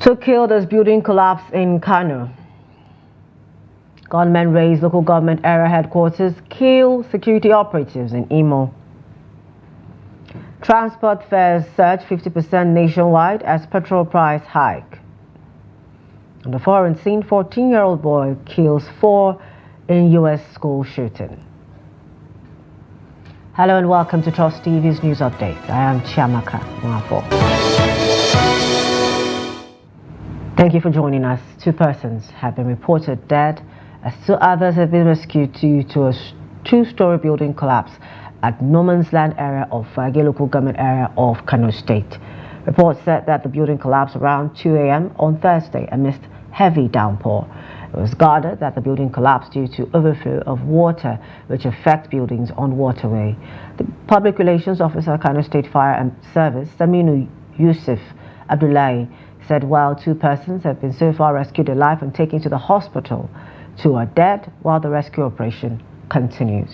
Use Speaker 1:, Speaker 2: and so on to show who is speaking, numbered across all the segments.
Speaker 1: To kill this building collapse in Kano. Gunmen raise local government area headquarters, kill security operatives in Imo. Transport fares surge 50% nationwide as petrol price hike. On the foreign scene, 14-year-old boy kills 4 in U.S. school shooting. Hello and welcome to Trust TV's news update. I am Chiamaka Mwafo. Thank you for joining us. 2 persons have been reported dead as 2 others have been rescued due to a 2-story building collapse at No Man's Land area of Fage local government area of Kano State. Reports said that the building collapsed around 2 a.m. on Thursday amidst heavy downpour. It was guarded that the building collapsed due to overflow of water which affect buildings on waterway. The Public Relations Officer Kano State Fire and Service, Saminu Yusuf Abdullahi, said while 2 persons have been so far rescued alive and taken to the hospital, 2 are dead while the rescue operation continues.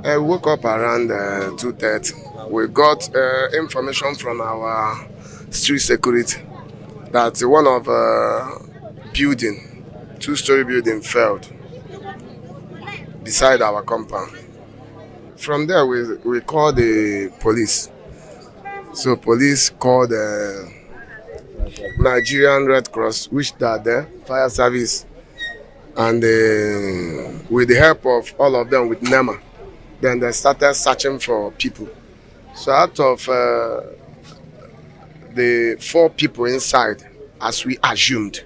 Speaker 2: I woke up around 2:30. We got information from our street security that one of building, 2-story building, fell beside our compound. From there, we called the police. So police called the Nigerian Red Cross, which are there, fire service, and with the help of all of them with NEMA, then they started searching for people. So out of the 4 people inside, as we assumed,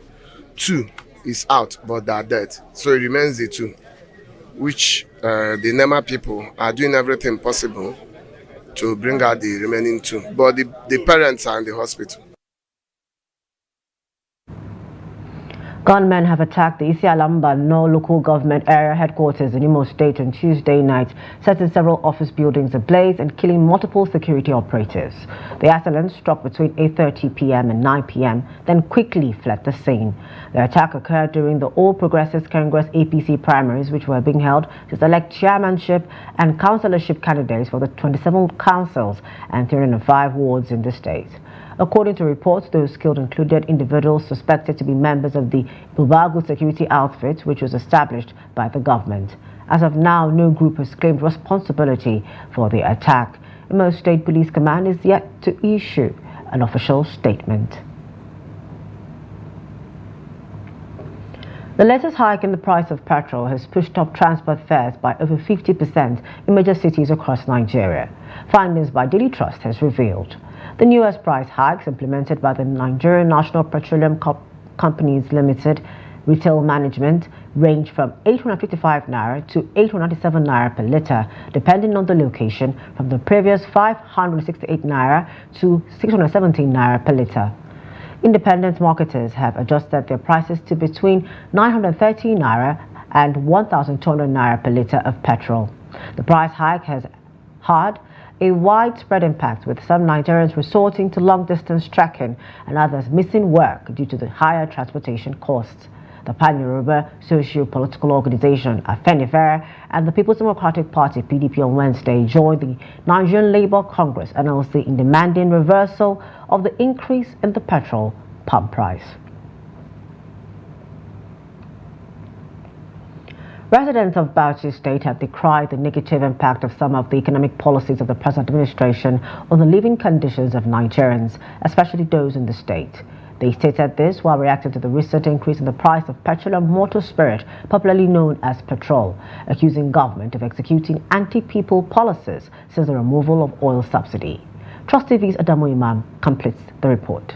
Speaker 2: 2 is out, but they are dead. So it remains the 2, which the NEMA people are doing everything possible to bring out the remaining 2. But the parents are in the hospital.
Speaker 1: Gunmen have attacked the Isialamba No local government area headquarters in Imo State on Tuesday night, setting several office buildings ablaze and killing multiple security operatives. The assailants struck between 8:30 p.m. and 9 p.m., then quickly fled the scene. The attack occurred during the All Progressives Congress APC primaries, which were being held to select chairmanship and councillorship candidates for the 27 councils and 305 wards in the state. According to reports, those killed included individuals suspected to be members of the Bubagu security outfit, which was established by the government. As of now, no group has claimed responsibility for the attack. Imo State Police Command is yet to issue an official statement. The latest hike in the price of petrol has pushed up transport fares by over 50% in major cities across Nigeria. Findings by Daily Trust has revealed. The newest price hikes implemented by the Nigerian National Petroleum Companies Limited Retail Management range from 855 naira to 897 naira per litre, depending on the location, from the previous 568 naira to 617 naira per litre. Independent marketers have adjusted their prices to between 930 naira and 1,200 naira per litre of petrol. The price hike has had a widespread impact, with some Nigerians resorting to long-distance trekking and others missing work due to the higher transportation costs. The Pan-Yoruba socio-political organization Afenifere and the People's Democratic Party PDP on Wednesday joined the Nigerian Labour Congress NLC in demanding reversal of the increase in the petrol pump price. Residents of Bauchi State have decried the negative impact of some of the economic policies of the present administration on the living conditions of Nigerians, especially those in the state. They stated this while reacting to the recent increase in the price of petrol and motor spirit, popularly known as petrol, accusing government of executing anti-people policies since the removal of oil subsidy. Trust TV's Adamu Imam completes the report.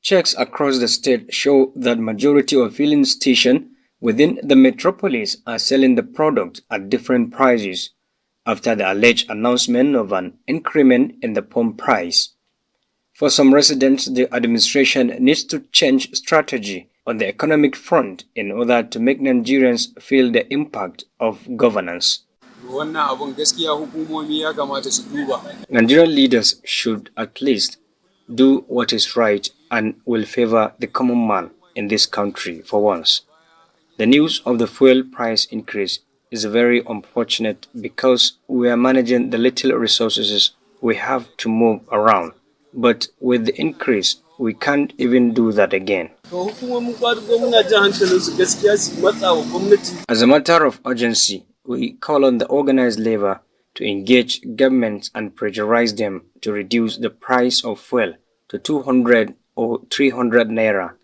Speaker 3: Checks across the state show that majority of filling stations within the metropolis are selling the product at different prices after the alleged announcement of an increment in the pump price. For some residents, the administration needs to change strategy on the economic front in order to make Nigerians feel the impact of governance. Nigerian leaders should at least do what is right and will favor the common man in this country for once. The news of the fuel price increase is very unfortunate because we are managing the little resources we have to move around. But with the increase, we can't even do that again. As a matter of urgency, we call on the organized labor to engage governments and pressurize them to reduce the price of fuel to 200 or 300 naira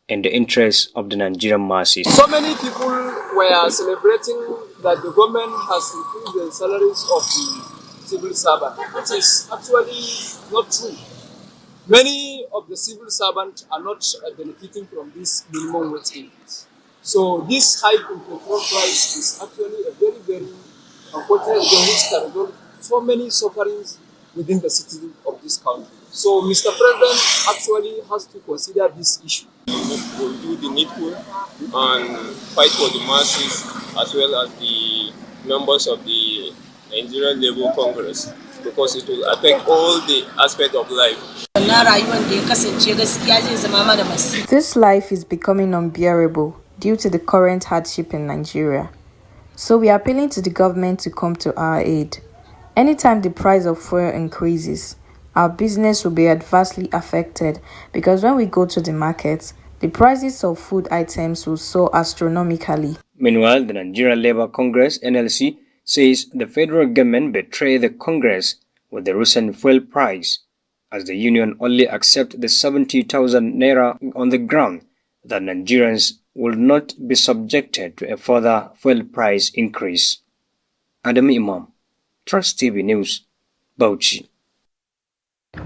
Speaker 3: in the interest of the Nigerian masses.
Speaker 4: So many people were celebrating that the government has increased the salaries of the civil servant, which is actually not true. Many of the civil servants are not benefiting from this minimum wage increase. So this hike in petrol price is actually a very, very unfortunate thing which can result so many sufferings within the citizens of this country. So Mr. President actually has to consider this issue.
Speaker 5: We'll do the needful and fight for the masses as well as the members of the Nigerian Labour Congress, because it will affect all the aspects of life.
Speaker 6: This life is becoming unbearable due to the current hardship in Nigeria. So we are appealing to the government to come to our aid. Anytime the price of fuel increases, our business will be adversely affected because when we go to the market, the prices of food items will soar astronomically.
Speaker 3: Meanwhile, the Nigerian Labour Congress (NLC) says the federal government betrayed the Congress with the recent fuel price, as the union only accepts the 70,000 naira on the ground that Nigerians will not be subjected to a further fuel price increase. Adam Imam, Trust TV News, Bauchi.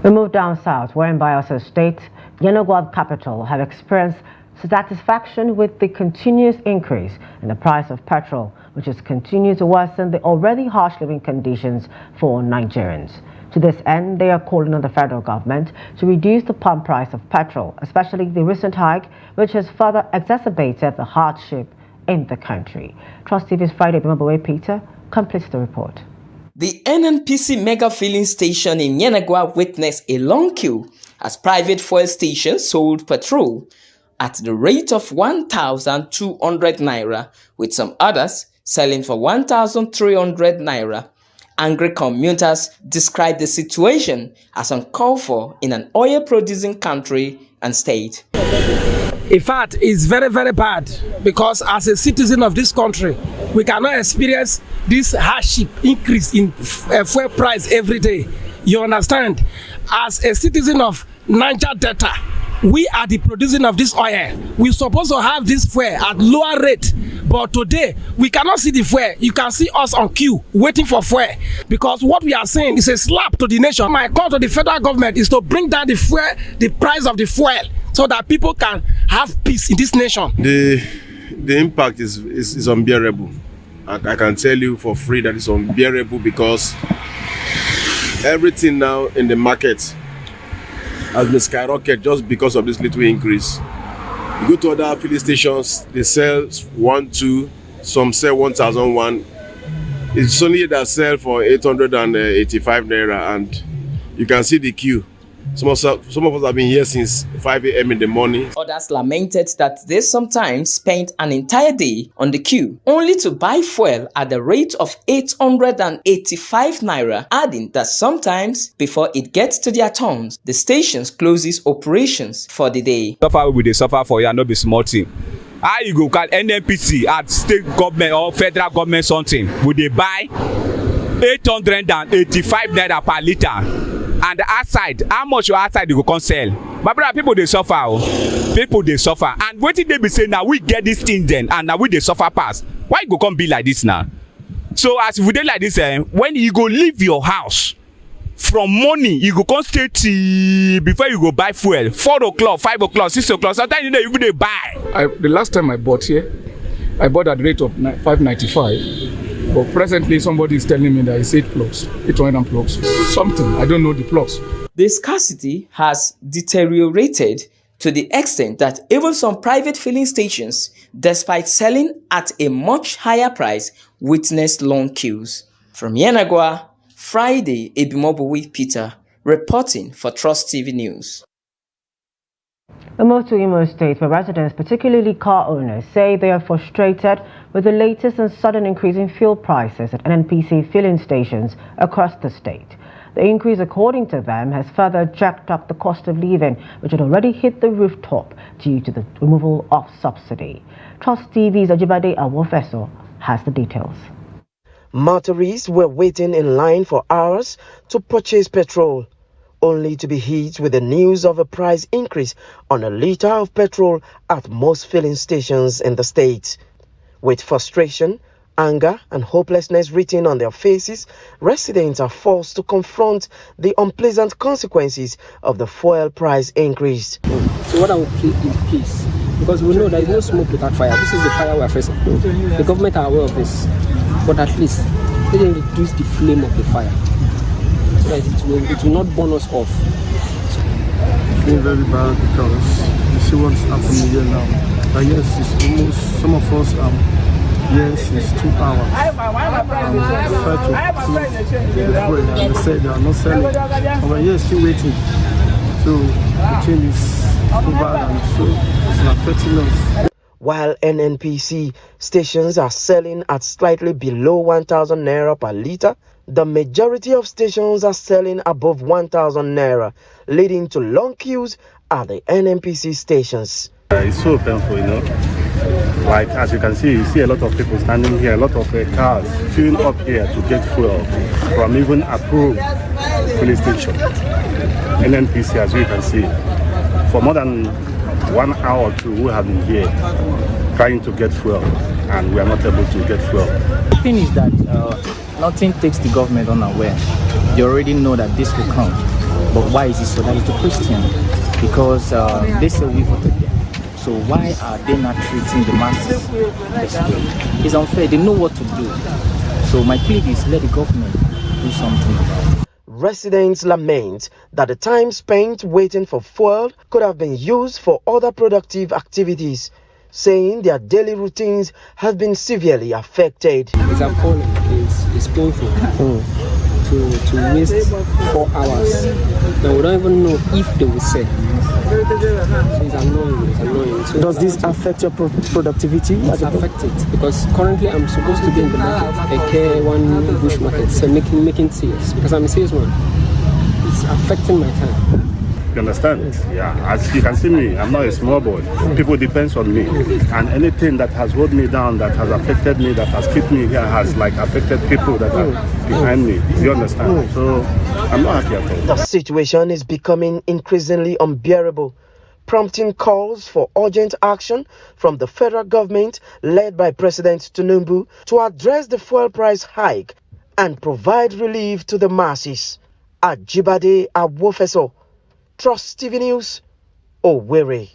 Speaker 1: We move down south, where in Bayelsa State, Yenagoa capital have experienced satisfaction with the continuous increase in the price of petrol, which has continued to worsen the already harsh living conditions for Nigerians. To this end, they are calling on the federal government to reduce the pump price of petrol, especially the recent hike, which has further exacerbated the hardship in the country. Trust TV's Friday Bimabawe Peter completes the report.
Speaker 7: The NNPC mega filling station in Yenagoa witnessed a long queue as private fuel stations sold petrol at the rate of 1,200 naira, with some others selling for 1,300 naira. Angry commuters described the situation as uncalled for in an oil-producing country and state.
Speaker 8: In fact, it's very, very bad because as a citizen of this country, we cannot experience this hardship increase in fuel price every day. You understand? As a citizen of Niger Delta, we are the producing of this oil. We're supposed to have this fuel at lower rate, but today we cannot see the fuel. You can see us on queue waiting for fuel because what we are saying is a slap to the nation. My call to the federal government is to bring down the fuel, the price of the fuel, so that people can have peace in this nation.
Speaker 2: The impact is unbearable. I can tell you for free that it's unbearable because everything now in the market has been skyrocketed just because of this little increase. You go to other filling stations, they sell 1,200, some sell 1,001. It's only that sell for 885 naira, and you can see the queue. Some of us have been here since 5 a.m. in the morning.
Speaker 7: Others lamented that they sometimes spent an entire day on the queue only to buy fuel at the rate of 885 naira, adding that sometimes before it gets to their turns, the stations closes operations for the day.
Speaker 9: Suffer we dey suffer for here, no be small thing. How you go call NNPC at state government or federal government something? We dey buy 885 naira per litre. And outside, how much your outside you go come sell? My brother, people they suffer. Oh. People they suffer. And what did they be saying now? We get this thing then, and now we they suffer past. Why you go come be like this now? So as if we dey like this, when you go leave your house from morning, you go come stay till before you go buy fuel. 4 o'clock, 5 o'clock, 6 o'clock. Sometimes you know you dey buy.
Speaker 4: The last time I bought here, I bought at the rate of 595. But presently, somebody is telling me that it's 800 plugs, something. I don't know the plugs.
Speaker 7: The scarcity has deteriorated to the extent that even some private filling stations, despite selling at a much higher price, witnessed long queues. From Yenagoa, Friday Ebimobu Peter, reporting for Trust TV News.
Speaker 1: We move to Imo State, where residents, particularly car owners, say they are frustrated with the latest and sudden increase in fuel prices at NNPC filling stations across the state. The increase, according to them, has further jacked up the cost of living, which had already hit the rooftop due to the removal of subsidy. Trust TV's Ajibade Awofeso has the details.
Speaker 10: Motorists were waiting in line for hours to purchase petrol, only to be hit with the news of a price increase on a litre of petrol at most filling stations in the state. With frustration, anger and hopelessness written on their faces, residents are forced to confront the unpleasant consequences of the fuel price increase.
Speaker 11: So what I will plead is peace, because we know there is no smoke without fire. This is the fire we are facing. The government are aware of this, but at least let them reduce the flame of the fire, so that it will not burn us off.
Speaker 12: It's been very bad because you see what's happening here now. But yes, it's almost, some of us yes, it's 2 hours. I try to prove the fuel, and they said they are not selling. But yes, still waiting. So the change is too bad, and so it's affecting us.
Speaker 10: While NNPC stations are selling at slightly below 1,000 naira per litre, the majority of stations are selling above 1,000 naira, leading to long queues at the NNPC stations.
Speaker 12: It's so painful, you know. Like as you can see, you see a lot of people standing here, a lot of cars queuing up here to get fuel from even approved filling station. NNPC, as you can see, for more than 1 hour or 2, we have been here trying to get fuel, and we are not able to get fuel.
Speaker 13: The thing is that nothing takes the government unaware. They already know that this will come. But why is it so? That is the question. Because they say we voted them. So why are they not treating the masses this way? It's unfair. They know what to do. So my plea is let the government do something about it.
Speaker 10: Residents lament that the time spent waiting for fuel could have been used for other productive activities, saying their daily routines have been severely affected.
Speaker 11: It's appalling. It's painful to waste 4 hours. Now we don't even know if they will sell. So it's annoying. So
Speaker 10: does this affect your productivity?
Speaker 11: It's affected because currently I'm supposed to be in the market, a care one bush market, so making sales because I'm a salesman. It's affecting my time.
Speaker 12: You understand? Yeah, as you can see me, I'm not a small boy. People depend on me, and anything that has hold me down, that has affected me, that has kept me here, has like affected people that are behind me. You understand? So I'm not happy at all.
Speaker 10: The situation is becoming increasingly unbearable, prompting calls for urgent action from the federal government led by President Tinubu to address the fuel price hike and provide relief to the masses. Ajibade Awofeso, Trust TV News, Owerri.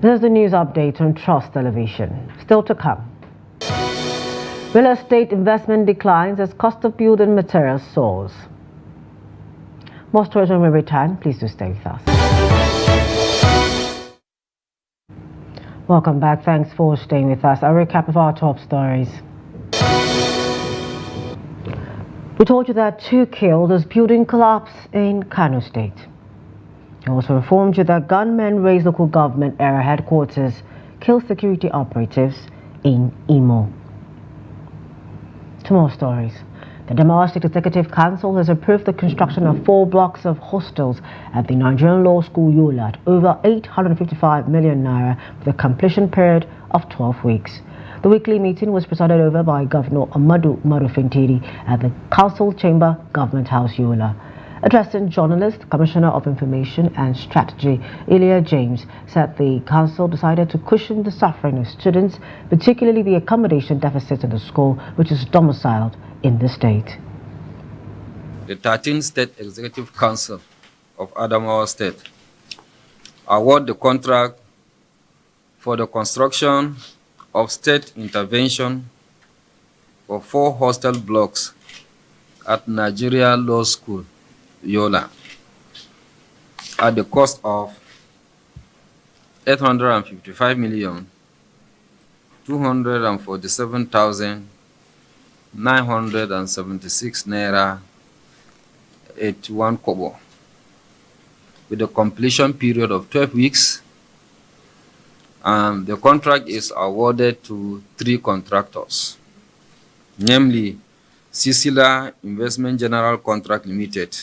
Speaker 1: This is the news update on Trust Television. Still to come. Real estate investment declines as cost of building materials soars. More stories when we return. Please do stay with us. Welcome back. Thanks for staying with us. A recap of our top stories. We told you that 2 killed as building collapse in Kano State. We also informed you that gunmen raised local government area headquarters, killed security operatives in Imo. 2 more stories. The Adamawa State Executive Council has approved the construction of 4 blocks of hostels at the Nigerian Law School Yola at over 855 million naira with a completion period of 12 weeks. The weekly meeting was presided over by Governor Amadu Marufintiri at the Council Chamber, Government House, Yola. Addressing journalists, Commissioner of Information and Strategy, Ilya James, said the council decided to cushion the suffering of students, particularly the accommodation deficit in the school, which is domiciled in the state.
Speaker 14: The 13th State Executive Council of Adamawa State award the contract for the construction of state intervention for 4 hostel blocks at Nigeria Law School, Yola, at the cost of 855,247,976 naira 81 kobo, with a completion period of 12 weeks. The contract is awarded to 3 contractors, namely Sicila Investment General Contract Limited.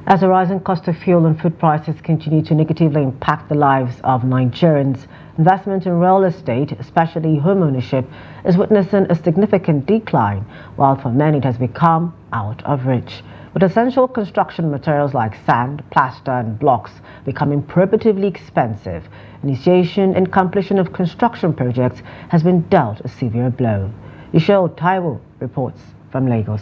Speaker 1: As the rising cost of fuel and food prices continue to negatively impact the lives of Nigerians, investment in real estate, especially home ownership, is witnessing a significant decline, while for many it has become out of reach. With essential construction materials like sand, plaster and blocks becoming prohibitively expensive, initiation and completion of construction projects has been dealt a severe blow. Ishel Taiwo reports from Lagos.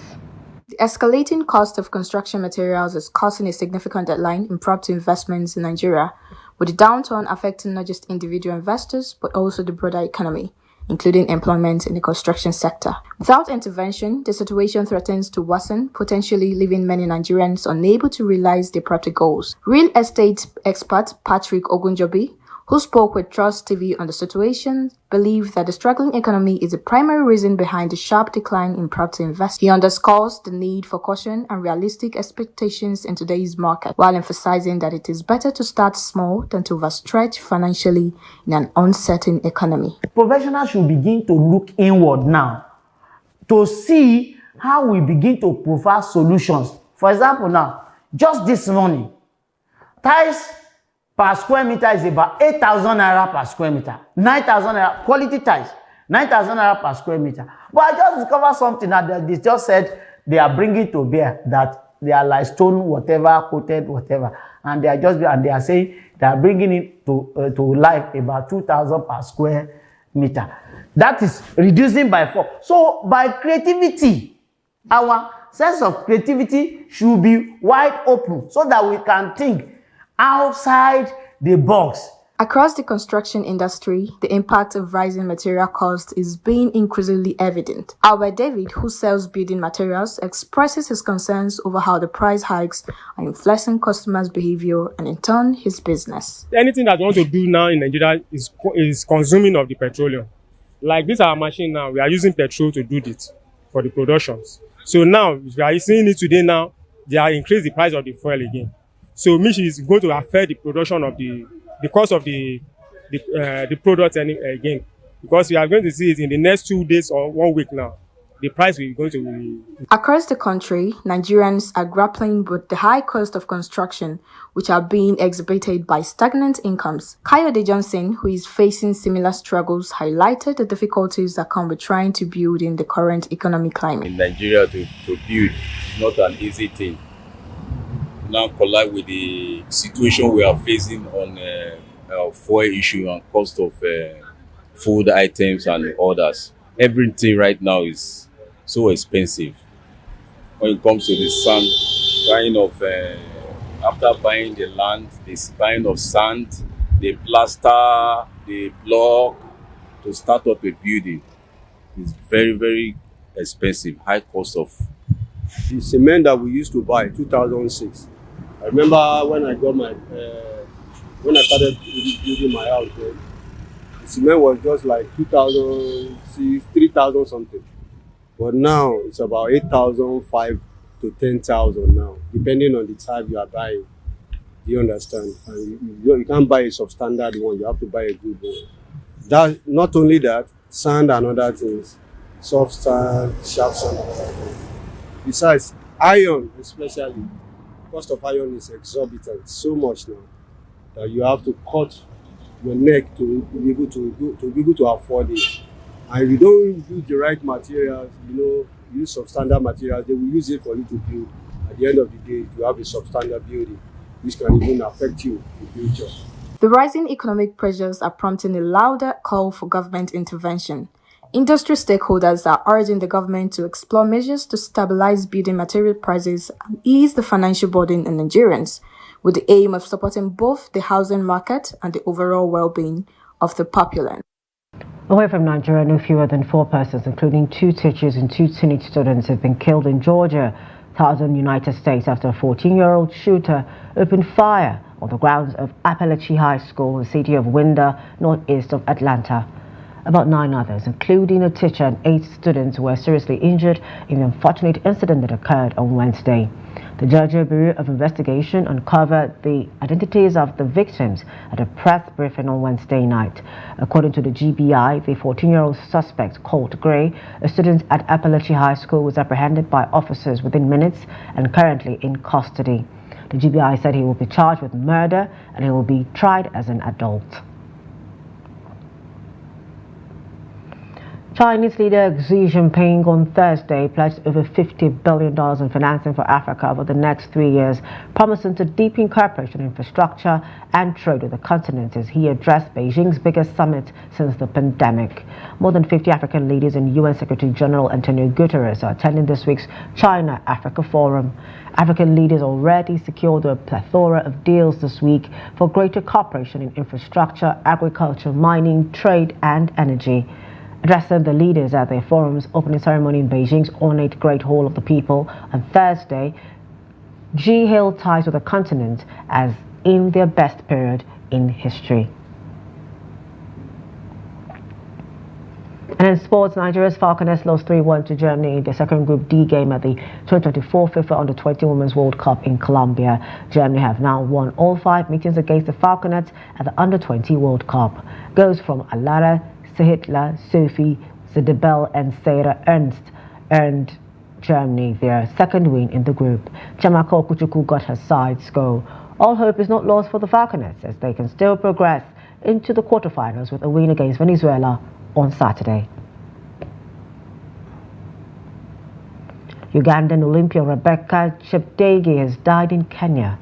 Speaker 6: The escalating cost of construction materials is causing a significant decline in property investments in Nigeria, with the downturn affecting not just individual investors but also the broader economy, including employment in the construction sector. Without intervention, the situation threatens to worsen, potentially leaving many Nigerians unable to realize their property goals. Real estate expert Patrick Ogunjobi, who spoke with Trust TV on the situation, believed that the struggling economy is the primary reason behind the sharp decline in property investment. He underscores the need for caution and realistic expectations in today's market, while emphasizing that it is better to start small than to overstretch financially in an uncertain economy.
Speaker 15: Professionals should begin to look inward now to see how we begin to provide solutions. For example, now, just this morning, tiles per square meter is about 8,000 naira per square meter. 9,000 naira, quality tiles, 9,000 naira per square meter. But I just discovered something that they just said they are bringing to bear, that they are like stone, whatever, coated, whatever. And they are saying they are bringing it to life about 2,000 per square meter. That is reducing by 4. So by creativity, our sense of creativity should be wide open so that we can think outside the box.
Speaker 6: Across the construction industry, the impact of rising material costs is being increasingly evident. Albert David, who sells building materials, expresses his concerns over how the price hikes are influencing customers' behavior and, in turn, his business.
Speaker 16: Anything that we want to do now in Nigeria is consuming of the petroleum. Like this, our machine now, we are using petrol to do it for the productions. So now, we are seeing it today now, they are increasing the price of the fuel again. So which is going to affect the production of the cost of the product again, because we are going to see it in the next 2 days or 1 week now. The price will going to be.
Speaker 6: Across the country, Nigerians are grappling with the high cost of construction, which are being exhibited by stagnant incomes. Kayode Johnson, who is facing similar struggles, highlighted the difficulties that come with trying to build in the current economic climate.
Speaker 17: In Nigeria, to build is not an easy thing. Now collide with the situation we are facing on fuel issue and cost of food items and others. Everything right now is so expensive. When it comes to the sand, buying of after buying the land, the buying of sand, the plaster, the block to start up a building is very, very expensive. High cost of
Speaker 18: the cement that we used to buy 2006. I remember when I got my when I started building my house, the cement was just like 2,006, 3,000 something. But now it's about 8,500 to 10,000 now, depending on the type you are buying. You understand? And you can't buy a substandard one, you have to buy a good one. That, not only that, sand and other things, soft sand, sharp sand. Besides, iron especially. Cost of iron is exorbitant so much now that you have to cut your neck to be able to afford it. And if you don't use the right materials, use substandard materials, they will use it for you to build. At the end of the day, you have a substandard building, which can even affect you in the future.
Speaker 6: The rising economic pressures are prompting a louder call for government intervention. Industry stakeholders are urging the government to explore measures to stabilize building material prices and ease the financial burden on Nigerians, with the aim of supporting both the housing market and the overall well-being of the populace.
Speaker 1: Away from Nigeria, no fewer than 4 persons, including 2 teachers and 2 teenage students, have been killed in Georgia, southern United States, after a 14-year-old shooter opened fire on the grounds of Appalachian High School in the city of Winder, northeast of Atlanta. About 9 others, including a teacher and 8 students, were seriously injured in the unfortunate incident that occurred on Wednesday. The Georgia Bureau of Investigation uncovered the identities of the victims at a press briefing on Wednesday night. According to the GBI, the 14-year-old suspect, Colt Gray, a student at Appalachian High School, was apprehended by officers within minutes and currently in custody. The GBI said he will be charged with murder and he will be tried as an adult. Chinese leader Xi Jinping on Thursday pledged over $50 billion in financing for Africa over the next 3 years, promising to deepen cooperation in infrastructure and trade with the continent as he addressed Beijing's biggest summit since the pandemic. More than 50 African leaders and UN Secretary General Antonio Guterres are attending this week's China-Africa Forum. African leaders already secured a plethora of deals this week for greater cooperation in infrastructure, agriculture, mining, trade and energy. Addressing the leaders at their forum's opening ceremony in Beijing's ornate Great Hall of the People on Thursday, Xi hailed ties with the continent as in their best period in history. And in sports, Nigeria's Falconers lost 3-1 to Germany in their second Group D game at the 2024 FIFA Under-20 Women's World Cup in Colombia. Germany have now won all 5 meetings against the Falconets at the Under-20 World Cup. Goals from Alara, Sehitla, Sophie, Zedebel and Sarah Ernst earned Germany their second win in the group. Chamako Kuchuku got her side's goal. All hope is not lost for the Falconets as they can still progress into the quarterfinals with a win against Venezuela on Saturday. Ugandan Olympian Rebecca Chipi has died in Kenya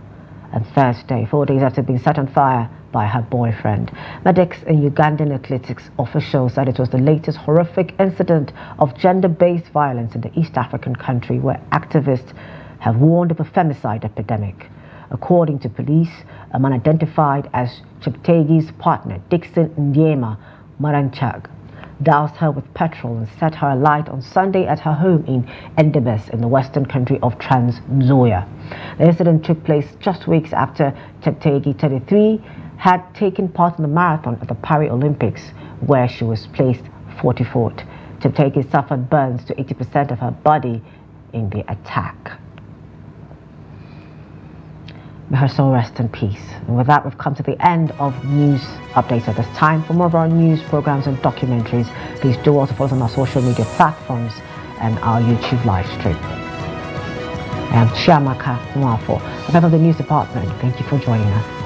Speaker 1: on Thursday, 4 days after being set on fire by her boyfriend. Medics and Ugandan athletics officials said it was the latest horrific incident of gender-based violence in the East African country, where activists have warned of a femicide epidemic. According to police, a man identified as Cheptegi's partner, Dixon Nyema Maranchag, doused her with petrol and set her alight on Sunday at her home in Endebess in the western country of Trans Nzoia. The incident took place just weeks after Cheptegi, 33, had taken part in the marathon at the Paris Olympics, where she was placed 44th. Cheptegi suffered burns to 80% of her body in the attack. May her soul rest in peace. And with that, we've come to the end of news updates at this time. For more of our news programs and documentaries, please do also follow us on our social media platforms and our YouTube live stream. I am Chiamaka Nwafo, a member of the news department. Thank you for joining us.